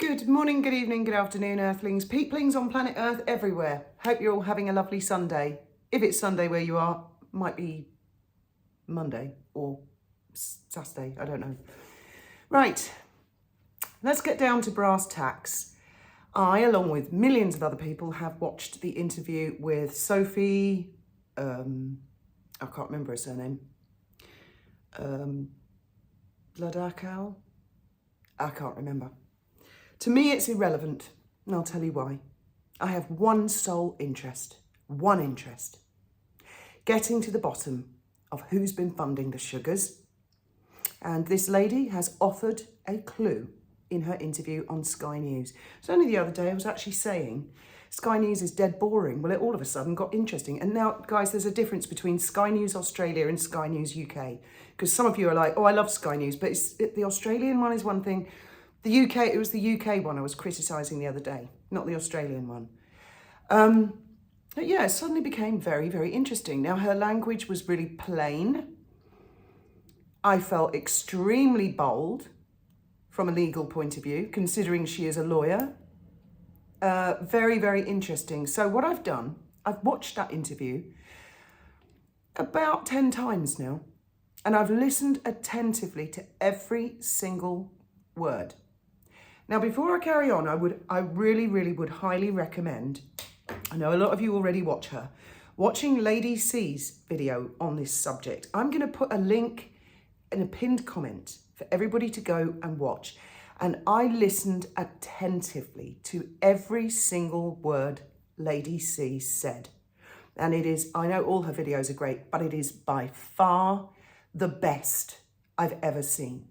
Good morning, good evening, good afternoon, Earthlings, peeplings on planet Earth everywhere. Hope you're all having a lovely Sunday. If it's Sunday where you are, might be Monday or Saturday, I don't know. Right, let's get down to brass tacks. I, along with millions of other people, have watched the interview with Sophie, I can't remember her surname, Chandauka? I can't remember. To me, it's irrelevant, and I'll tell you why. I have one sole interest, getting to the bottom of who's been funding the sugars. And this lady has offered a clue in her interview on Sky News. It's only the other day I was actually saying Sky News is dead boring. Well, it all of a sudden got interesting. And now, guys, there's a difference between Sky News Australia and Sky News UK. Because some of you are like, oh, I love Sky News, but the Australian one is one thing. The UK, it was the UK one I was criticising the other day, not the Australian one. But yeah, it suddenly became very, very interesting. Now, her language was really plain. I felt extremely bold from a legal point of view, considering she is a lawyer. Very, very interesting. So what I've done, I've watched that interview about 10 times now, and I've listened attentively to every single word. Now, before I carry on, I really, really would highly recommend, I know a lot of you already watch her, watching Lady C's video on this subject. I'm going to put a link in a pinned comment for everybody to go and watch. And I listened attentively to every single word Lady C said. And it is, I know all her videos are great, but it is by far the best I've ever seen.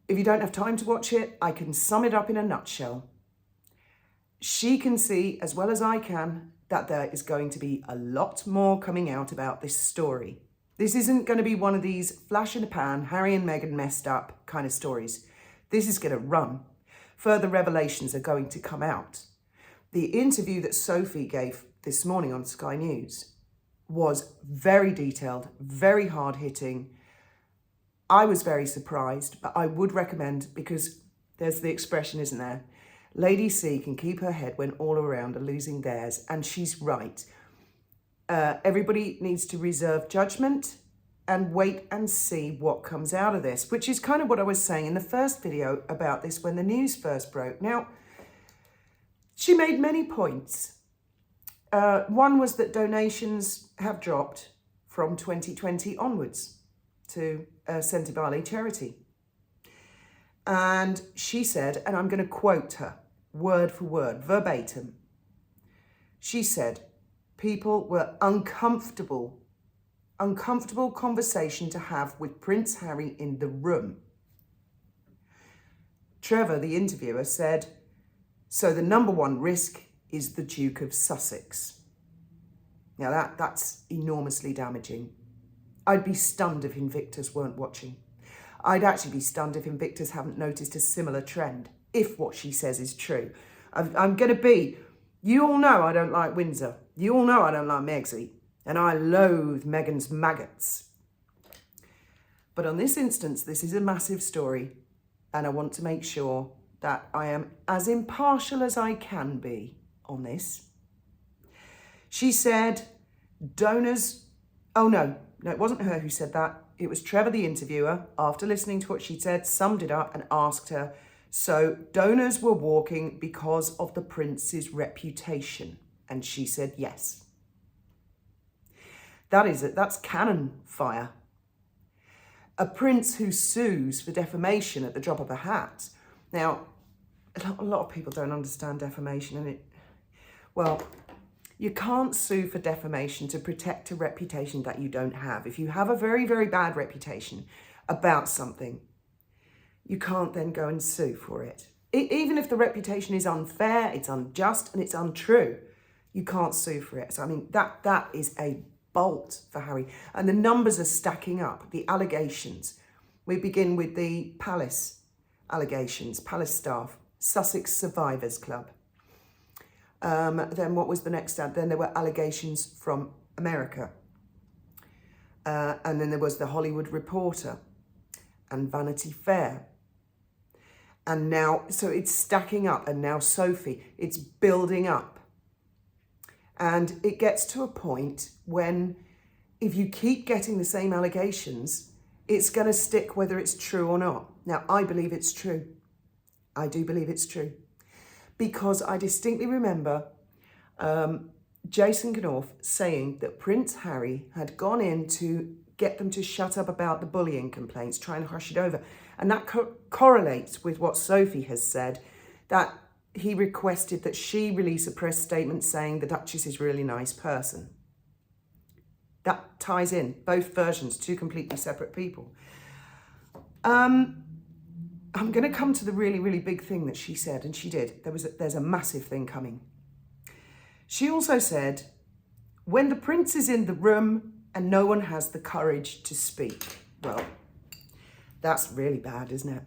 If you don't have time to watch it, I can sum it up in a nutshell. She can see, as well as I can, that there is going to be a lot more coming out about this story. This isn't going to be one of these flash in the pan, Harry and Meghan messed up kind of stories. This is going to run. Further revelations are going to come out. The interview that Sophie gave this morning on Sky News was very detailed, very hard-hitting. I was very surprised, but I would recommend, because there's the expression, isn't there? Lady C can keep her head when all around are losing theirs, and she's right. Everybody needs to reserve judgment and wait and see what comes out of this, which is kind of what I was saying in the first video about this when the news first broke. Now, she made many points. One was that donations have dropped from 2020 onwards to Sentibali charity. And she said, and I'm going to quote her word for word, verbatim. She said, people were uncomfortable conversation to have with Prince Harry in the room. Trevor, the interviewer, said, so the number one risk is the Duke of Sussex. Now that's enormously damaging. I'd be stunned if Invictus weren't watching. I'd actually be stunned if Invictus haven't noticed a similar trend, if what she says is true. I'm going to be, you all know I don't like Windsor. You all know I don't like Megsy. And I loathe Meghan's maggots. But on this instance, this is a massive story. And I want to make sure that I am as impartial as I can be on this. She said, donors, oh no, it wasn't her who said that. It was Trevor, the interviewer, after listening to what she said, summed it up and asked her, so donors were walking because of the prince's reputation. And she said yes. That's cannon fire. A prince who sues for defamation at the drop of a hat. Now, a lot of people don't understand defamation, and you can't sue for defamation to protect a reputation that you don't have. If you have a very, very bad reputation about something, you can't then go and sue for it. Even if the reputation is unfair, it's unjust, and it's untrue, you can't sue for it. So, I mean, that is a bolt for Harry. And the numbers are stacking up, the allegations. We begin with the Palace allegations, Palace staff, Sussex Survivors Club. Then what was the next? Then there were allegations from America. And then there was the Hollywood Reporter and Vanity Fair. And now, so it's stacking up, and now Sophie, it's building up. And it gets to a point when if you keep getting the same allegations, it's going to stick whether it's true or not. Now, I believe it's true. I do believe it's true. Because I distinctly remember Jason Knorf saying that Prince Harry had gone in to get them to shut up about the bullying complaints, try and hush it over. And that correlates with what Sophie has said, that he requested that she release a press statement saying the Duchess is a really nice person. That ties in both versions, two completely separate people. I'm going to come to the really, really big thing that she said, and she did. There's a massive thing coming. She also said, when the prince is in the room and no one has the courage to speak. Well, that's really bad, isn't it?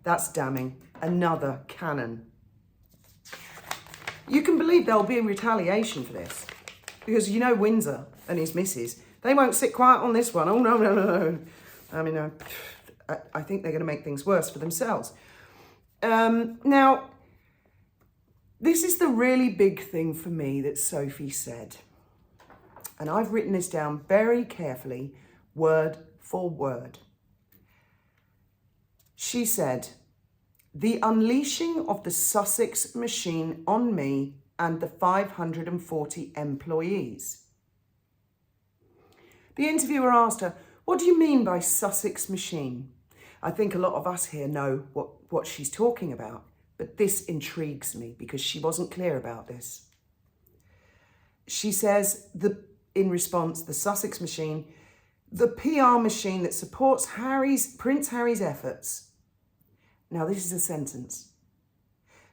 That's damning. Another cannon. You can believe there'll be a retaliation for this. Because you know Windsor and his missus, they won't sit quiet on this one. Oh, no, no, no, no. I mean, I think they're going to make things worse for themselves. Now, this is the really big thing for me that Sophie said. And I've written this down very carefully, word for word. She said, the unleashing of the Sussex machine on me and the 540 employees. The interviewer asked her, what do you mean by Sussex machine? I think a lot of us here know what she's talking about, but this intrigues me because she wasn't clear about this. She says, in response, the Sussex machine, the PR machine that supports Prince Harry's efforts. Now, this is a sentence.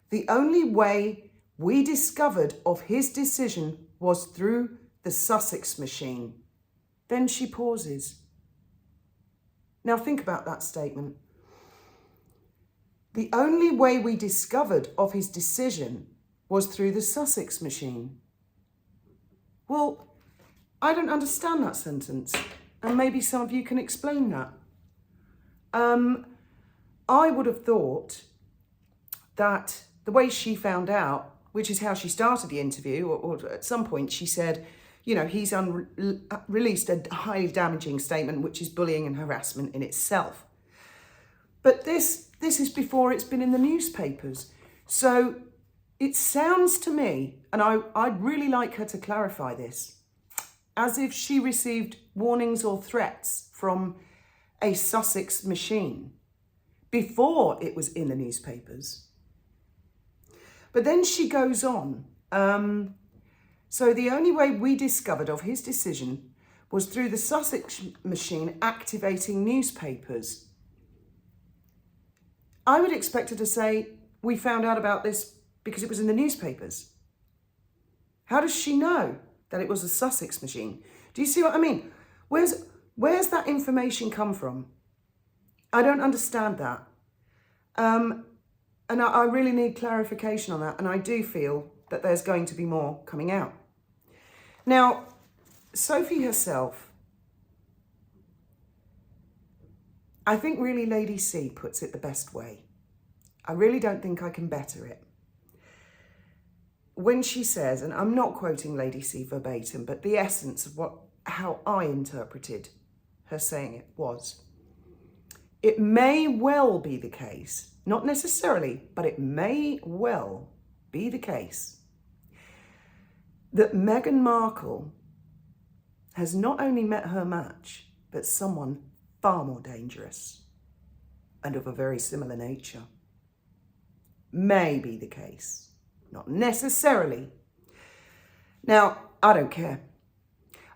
The only way we discovered of his decision was through the Sussex machine. Then she pauses. Now think about that statement. The only way we discovered of his decision was through the Sussex machine. Well, I don't understand that sentence, and maybe some of you can explain that. I would have thought that the way she found out, which is how she started the interview, or at some point she said, you know, he's released a highly damaging statement, which is bullying and harassment in itself. But this is before it's been in the newspapers. So it sounds to me, and I'd really like her to clarify this, as if she received warnings or threats from a Sussex machine before it was in the newspapers. But then she goes on. So the only way we discovered of his decision was through the Sussex machine activating newspapers. I would expect her to say, we found out about this because it was in the newspapers. How does she know that it was a Sussex machine? Do you see what I mean? Where's that information come from? I don't understand that. And I really need clarification on that. And I do feel that there's going to be more coming out. Now, Sophie herself, I think really Lady C puts it the best way. I really don't think I can better it. When she says, and I'm not quoting Lady C verbatim, but the essence of how I interpreted her saying it was, it may well be the case, not necessarily, but it may well be the case that Meghan Markle has not only met her match, but someone far more dangerous and of a very similar nature. May be the case, not necessarily. Now, I don't care.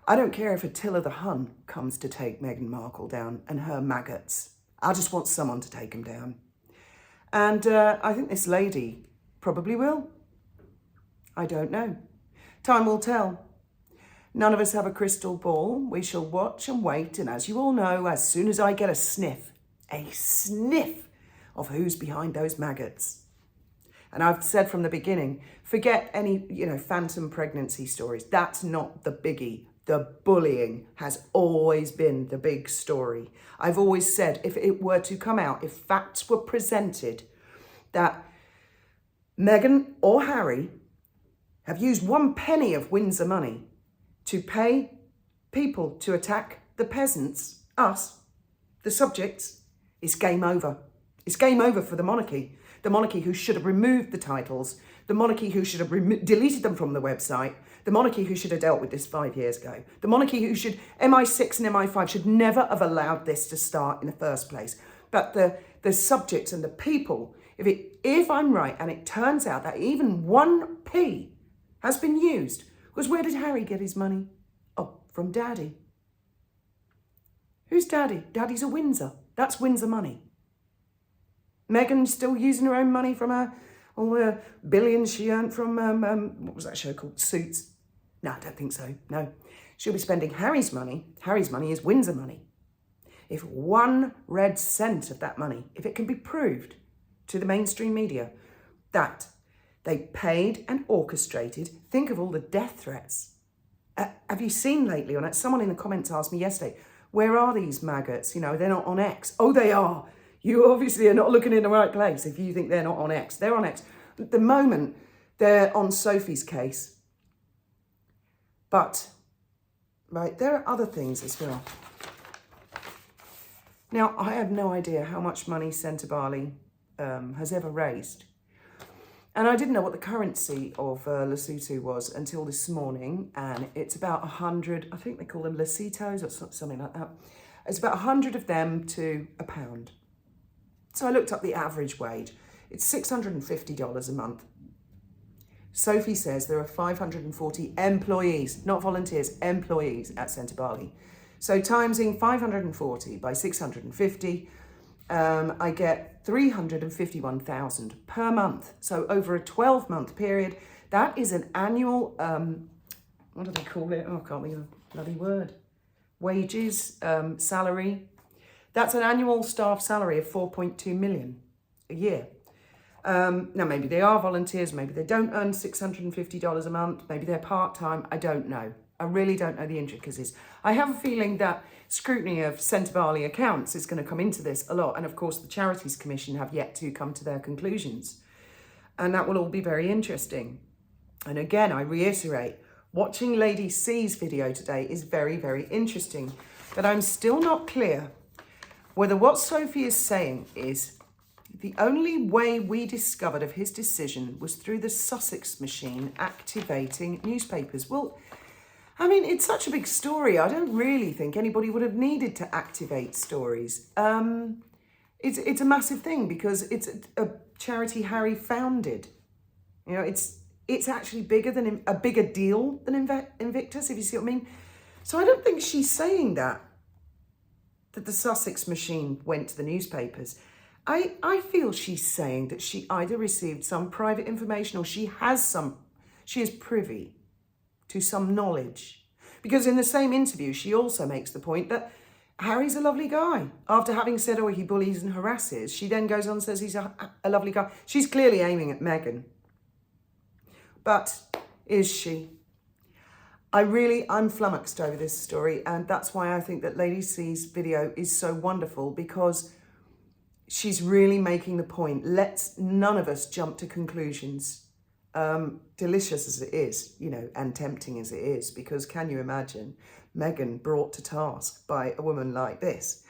I don't care if Attila the Hun comes to take Meghan Markle down and her maggots. I just want someone to take them down. And I think this lady probably will. I don't know. Time will tell. None of us have a crystal ball. We shall watch and wait. And as you all know, as soon as I get a sniff of who's behind those maggots. And I've said from the beginning, forget any, phantom pregnancy stories. That's not the biggie. The bullying has always been the big story. I've always said if it were to come out, if facts were presented that Meghan or Harry have used 1 penny of Windsor money to pay people to attack the peasants, us, the subjects, it's game over. It's game over for the monarchy. The monarchy who should have removed the titles, the monarchy who should have deleted them from the website, the monarchy who should have dealt with this 5 years ago, the monarchy who should, MI6 and MI5 should never have allowed this to start in the first place. But the subjects and the people, if I'm right and it turns out that even 1p has been used, because where did Harry get his money? Oh, from Daddy. Who's Daddy? Daddy's a Windsor. That's Windsor money. Meghan's still using her own money from all the billions she earned from, what was that show called? Suits. No, I don't think so. No. She'll be spending Harry's money. Harry's money is Windsor money. If 1 red cent of that money, if it can be proved to the mainstream media that they paid and orchestrated, think of all the death threats. Have you seen lately on it? Someone in the comments asked me yesterday, where are these maggots? You know, they're not on X. Oh, they are. You obviously are not looking in the right place if you think they're not on X. They're on X. At the moment, they're on Sophie's case. But, right, there are other things as well. Now, I have no idea how much money Cantobali has ever raised. And I didn't know what the currency of Lesotho was until this morning. And it's about 100, I think they call them Lesetos or something like that. It's about 100 of them to £1. So I looked up the average wage. It's $650 a month. Sophie says there are 540 employees, not volunteers, employees at Cantobali. So timesing 540 by 650, I get 351,000 per month. So over a 12-month period, that is an annual, what do they call it? Oh, I can't think of the bloody word. Wages, salary. That's an annual staff salary of 4.2 million a year. Now, maybe they are volunteers, maybe they don't earn $650 a month, maybe they're part-time, I don't know. I really don't know the intricacies. I have a feeling that scrutiny of Cantobali accounts is going to come into this a lot. And of course, the Charities Commission have yet to come to their conclusions. And that will all be very interesting. And again, I reiterate, watching Lady C's video today is very, very interesting. But I'm still not clear whether what Sophie is saying is the only way we discovered of his decision was through the Sussex machine activating newspapers. Well, I mean, it's such a big story. I don't really think anybody would have needed to activate stories. It's a massive thing because it's a charity Harry founded. You know, it's actually bigger than a bigger deal than Invictus, if you see what I mean. So I don't think she's saying that the Sussex machine went to the newspapers. I feel she's saying that she either received some private information or she is privy to some knowledge. Because in the same interview, she also makes the point that Harry's a lovely guy. After having said, oh, he bullies and harasses, she then goes on and says he's a lovely guy. She's clearly aiming at Meghan. But is she? I'm flummoxed over this story, and that's why I think that Lady C's video is so wonderful, because she's really making the point. Let's none of us jump to conclusions. Delicious as it is, you know, and tempting as it is, because can you imagine Meghan brought to task by a woman like this?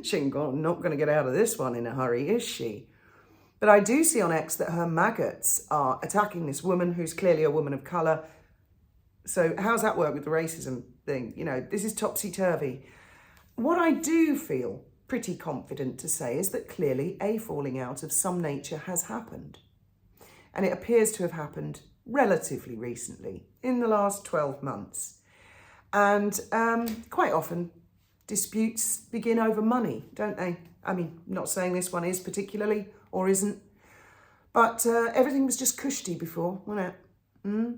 She ain't not going to get out of this one in a hurry, is she? But I do see on X that her maggots are attacking this woman who's clearly a woman of colour. So how's that work with the racism thing? You know, this is topsy-turvy. What I do feel pretty confident to say is that clearly a falling out of some nature has happened. And it appears to have happened relatively recently, in the last 12 months. And quite often disputes begin over money, don't they? I mean, not saying this one is particularly or isn't, but everything was just cushy before, wasn't it?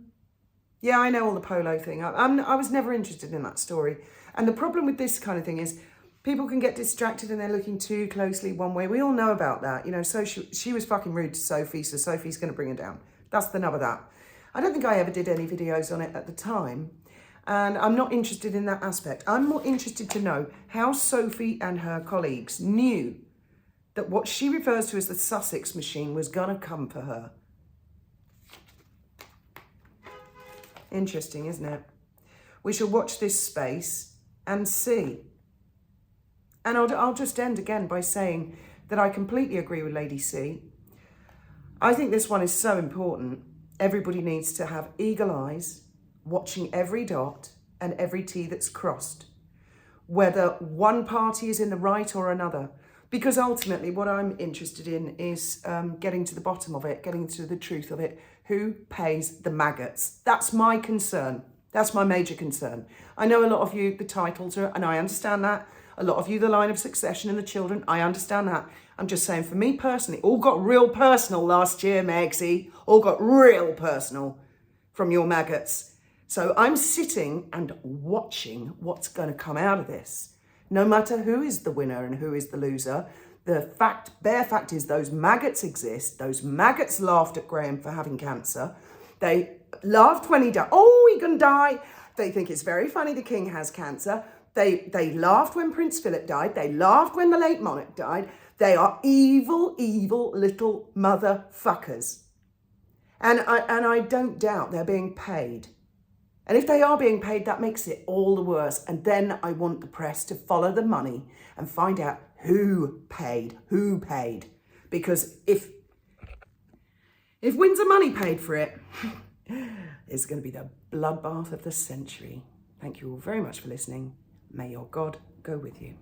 Yeah, I know all the polo thing. I was never interested in that story. And the problem with this kind of thing is people can get distracted and they're looking too closely one way. We all know about that. You know, so she was fucking rude to Sophie, so Sophie's going to bring her down. That's the nub of that. I don't think I ever did any videos on it at the time. And I'm not interested in that aspect. I'm more interested to know how Sophie and her colleagues knew that what she refers to as the Sussex machine was going to come for her. Interesting, isn't it? We shall watch this space and see. And I'll just end again by saying that I completely agree with Lady C. I think this one is so important. Everybody needs to have eagle eyes, watching every dot and every T that's crossed, whether one party is in the right or another. Because ultimately what I'm interested in is getting to the bottom of it, getting to the truth of it. Who pays the maggots? That's my concern. That's my major concern. I know a lot of you, the titles are, and I understand that. A lot of you, the line of succession and the children, I understand that. I'm just saying, for me personally, all got real personal last year, Megsy. All got real personal from your maggots. So I'm sitting and watching what's going to come out of this. No matter who is the winner and who is the loser, the bare fact is those maggots exist. Those maggots laughed at Graham for having cancer. They laughed when he died. Oh, he can die. They think it's very funny the king has cancer. They laughed when Prince Philip died. They laughed when the late monarch died. They are evil, evil little motherfuckers. And I don't doubt they're being paid. And if they are being paid, that makes it all the worse. And then I want the press to follow the money and find out who paid. Because if Windsor Money paid for it, it's going to be the bloodbath of the century. Thank you all very much for listening. May your God go with you.